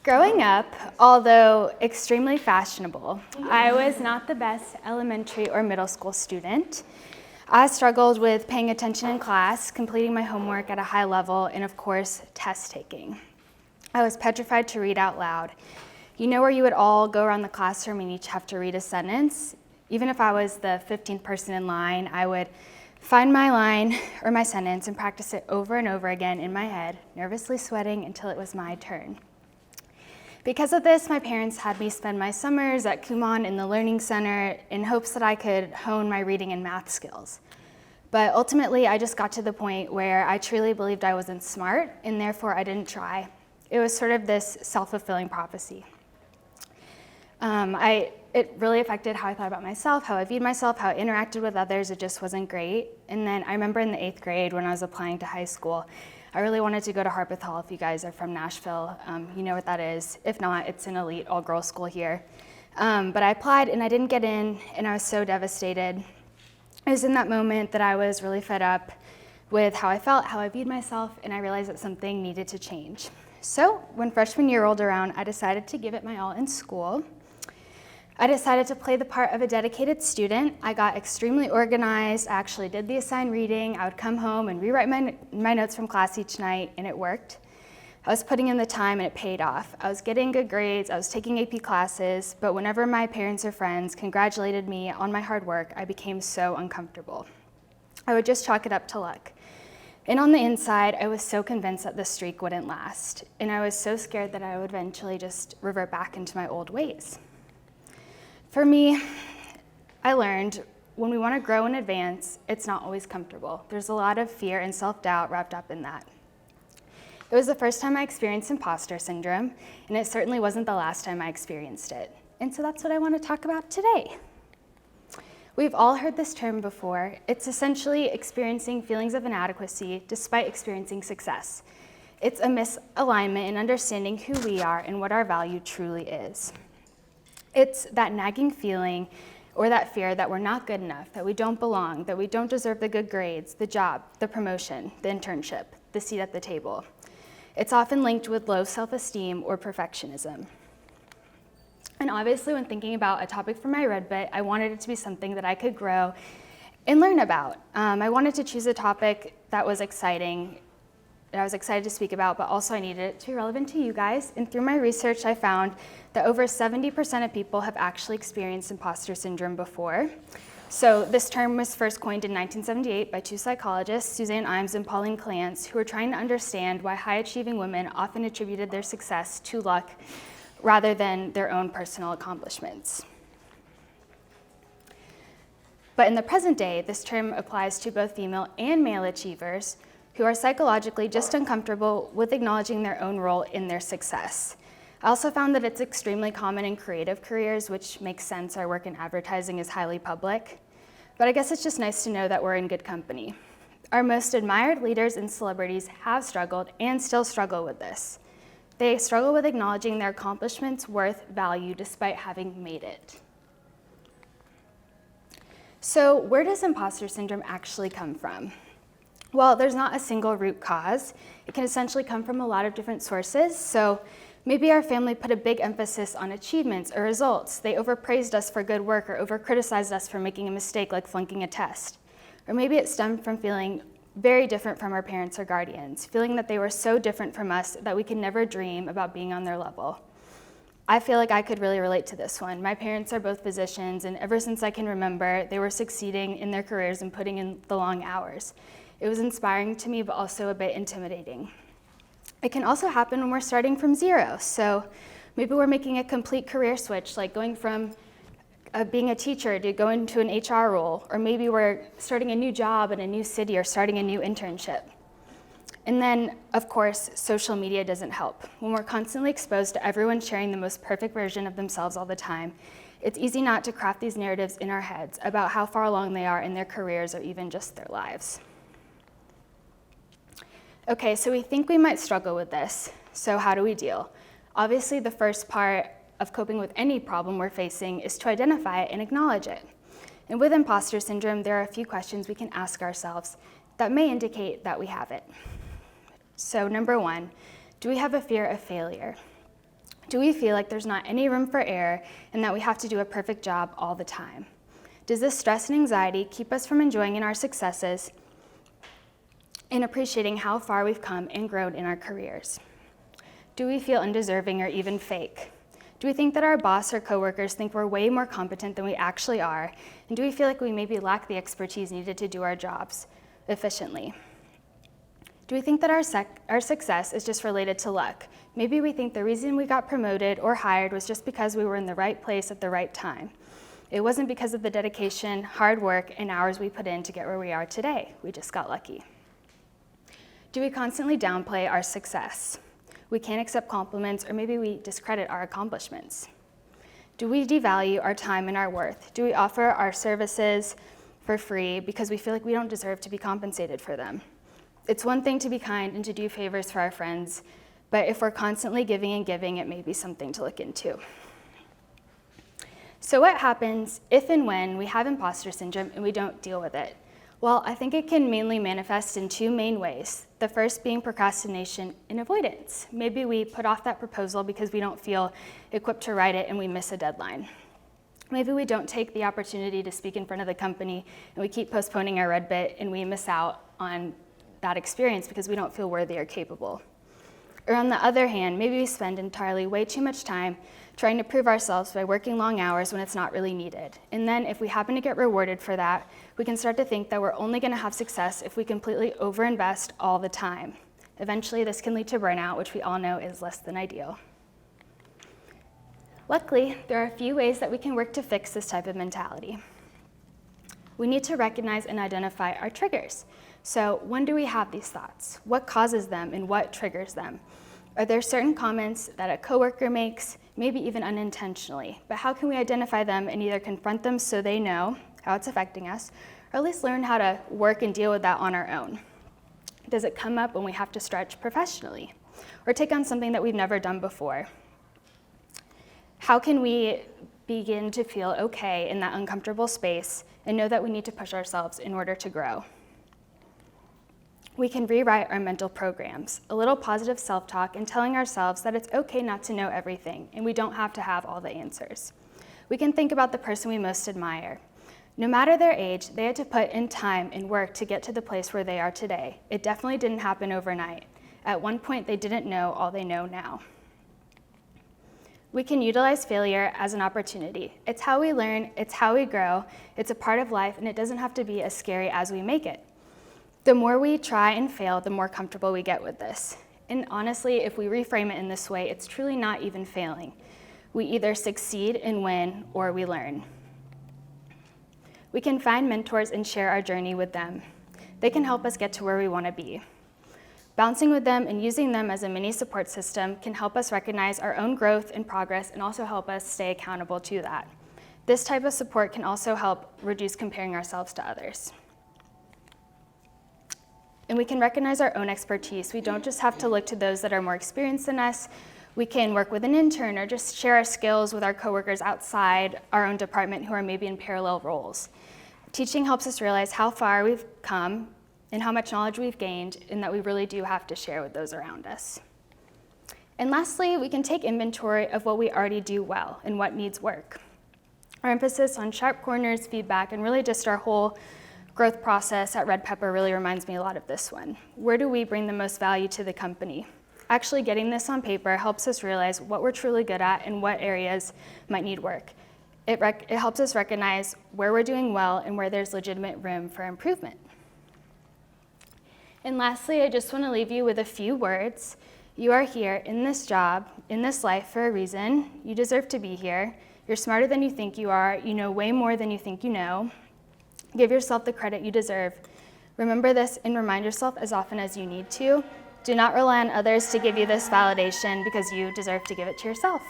Growing up, although extremely fashionable, I was not the best elementary or middle school student. I struggled with paying attention in class, completing my homework at a high level, and of course, test taking. I was petrified to read out loud. You know where you would all go around the classroom and each have to read a sentence? Even if I was the 15th person in line, I would find my line or my sentence and practice it over and over again in my head, nervously sweating until it was my turn. Because of this, my parents had me spend my summers at Kumon in the Learning Center in hopes that I could hone my reading and math skills. But ultimately, I just got to the point where I truly believed I wasn't smart, and therefore I didn't try. It was sort of this self-fulfilling prophecy. It really affected how I thought about myself, how I viewed myself, how I interacted with others. It just wasn't great. And then I remember in the 8th grade when I was applying to high school, I really wanted to go to Harpeth Hall. If you guys are from Nashville, you know what that is. If not, it's an elite all-girls school here. But I applied and I didn't get in, and I was so devastated. It was in that moment that I was really fed up with how I felt, how I viewed myself, and I realized that something needed to change. So when freshman year rolled around, I decided to give it my all in school. I decided to play the part of a dedicated student. I got extremely organized. I actually did the assigned reading. I would come home and rewrite my notes from class each night, and it worked. I was putting in the time, and it paid off. I was getting good grades. I was taking AP classes, but whenever my parents or friends congratulated me on my hard work, I became so uncomfortable. I would just chalk it up to luck. And on the inside, I was so convinced that the streak wouldn't last, and I was so scared that I would eventually just revert back into my old ways. For me, I learned when we want to grow and advance, it's not always comfortable. There's a lot of fear and self-doubt wrapped up in that. It was the first time I experienced imposter syndrome, and it certainly wasn't the last time I experienced it. And so that's what I want to talk about today. We've all heard this term before. It's essentially experiencing feelings of inadequacy despite experiencing success. It's a misalignment in understanding who we are and what our value truly is. It's that nagging feeling or that fear that we're not good enough, that we don't belong, that we don't deserve the good grades, the job, the promotion, the internship, the seat at the table. It's often linked with low self-esteem or perfectionism. And obviously, when thinking about a topic for my red bit, I wanted it to be something that I could grow and learn about. I wanted to choose a topic that was exciting, that I was excited to speak about, but also I needed it to be relevant to you guys. And through my research, I found that over 70% of people have actually experienced imposter syndrome before. So this term was first coined in 1978 by two psychologists, Suzanne Imes and Pauline Clance, who were trying to understand why high-achieving women often attributed their success to luck rather than their own personal accomplishments. But in the present day, this term applies to both female and male achievers who are psychologically just uncomfortable with acknowledging their own role in their success. I also found that it's extremely common in creative careers, which makes sense. Our work in advertising is highly public. But I guess it's just nice to know that we're in good company. Our most admired leaders and celebrities have struggled and still struggle with this. They struggle with acknowledging their accomplishments' worth, value, despite having made it. So where does imposter syndrome actually come from? Well, there's not a single root cause. It can essentially come from a lot of different sources. So maybe our family put a big emphasis on achievements or results. They overpraised us for good work or overcriticized us for making a mistake like flunking a test. Or maybe it stemmed from feeling very different from our parents or guardians, feeling that they were so different from us that we could never dream about being on their level. I feel like I could really relate to this one. My parents are both physicians, and ever since I can remember, they were succeeding in their careers and putting in the long hours. It was inspiring to me, but also a bit intimidating. It can also happen when we're starting from zero. So maybe we're making a complete career switch, like going from being a teacher to going to an HR role, or maybe we're starting a new job in a new city or starting a new internship. And then, of course, social media doesn't help. When we're constantly exposed to everyone sharing the most perfect version of themselves all the time, it's easy not to craft these narratives in our heads about how far along they are in their careers or even just their lives. Okay, so we think we might struggle with this. So how do we deal? Obviously, the first part of coping with any problem we're facing is to identify it and acknowledge it. And with imposter syndrome, there are a few questions we can ask ourselves that may indicate that we have it. So number one, do we have a fear of failure? Do we feel like there's not any room for error and that we have to do a perfect job all the time? Does this stress and anxiety keep us from enjoying our successes and appreciating how far we've come and grown in our careers? Do we feel undeserving or even fake? Do we think that our boss or coworkers think we're way more competent than we actually are? And do we feel like we maybe lack the expertise needed to do our jobs efficiently? Do we think that our success is just related to luck? Maybe we think the reason we got promoted or hired was just because we were in the right place at the right time. It wasn't because of the dedication, hard work, and hours we put in to get where we are today. We just got lucky. Do we constantly downplay our success? We can't accept compliments, or maybe we discredit our accomplishments. Do we devalue our time and our worth? Do we offer our services for free because we feel like we don't deserve to be compensated for them? It's one thing to be kind and to do favors for our friends, but if we're constantly giving and giving, it may be something to look into. So what happens if and when we have imposter syndrome and we don't deal with it? Well, I think it can mainly manifest in two main ways. The first being procrastination and avoidance. Maybe we put off that proposal because we don't feel equipped to write it and we miss a deadline. Maybe we don't take the opportunity to speak in front of the company and we keep postponing our red bit and we miss out on that experience because we don't feel worthy or capable. Or on the other hand, maybe we spend entirely way too much time trying to prove ourselves by working long hours when it's not really needed. And then if we happen to get rewarded for that, we can start to think that we're only going to have success if we completely overinvest all the time. Eventually, this can lead to burnout, which we all know is less than ideal. Luckily, there are a few ways that we can work to fix this type of mentality. We need to recognize and identify our triggers. So when do we have these thoughts? What causes them and what triggers them? Are there certain comments that a coworker makes, maybe even unintentionally, but how can we identify them and either confront them so they know how it's affecting us, or at least learn how to work and deal with that on our own? Does it come up when we have to stretch professionally or take on something that we've never done before? How can we begin to feel okay in that uncomfortable space and know that we need to push ourselves in order to grow? We can rewrite our mental programs, a little positive self-talk and telling ourselves that it's okay not to know everything and we don't have to have all the answers. We can think about the person we most admire. No matter their age, they had to put in time and work to get to the place where they are today. It definitely didn't happen overnight. At one point, they didn't know all they know now. We can utilize failure as an opportunity. It's how we learn, it's how we grow, it's a part of life, and it doesn't have to be as scary as we make it. The more we try and fail, the more comfortable we get with this. And honestly, if we reframe it in this way, it's truly not even failing. We either succeed and win, or we learn. We can find mentors and share our journey with them. They can help us get to where we want to be. Bouncing with them and using them as a mini support system can help us recognize our own growth and progress and also help us stay accountable to that. This type of support can also help reduce comparing ourselves to others. And we can recognize our own expertise. We don't just have to look to those that are more experienced than us. We can work with an intern or just share our skills with our coworkers outside our own department who are maybe in parallel roles. Teaching helps us realize how far we've come and how much knowledge we've gained, and that we really do have to share with those around us. And lastly, we can take inventory of what we already do well and what needs work. Our emphasis on sharp corners, feedback, and really just our whole growth process at Red Pepper really reminds me a lot of this one. Where do we bring the most value to the company? Actually getting this on paper helps us realize what we're truly good at and what areas might need work. It helps us recognize where we're doing well and where there's legitimate room for improvement. And lastly, I just want to leave you with a few words. You are here in this job, in this life for a reason. You deserve to be here. You're smarter than you think you are. You know way more than you think you know. Give yourself the credit you deserve. Remember this and remind yourself as often as you need to. Do not rely on others to give you this validation because you deserve to give it to yourself.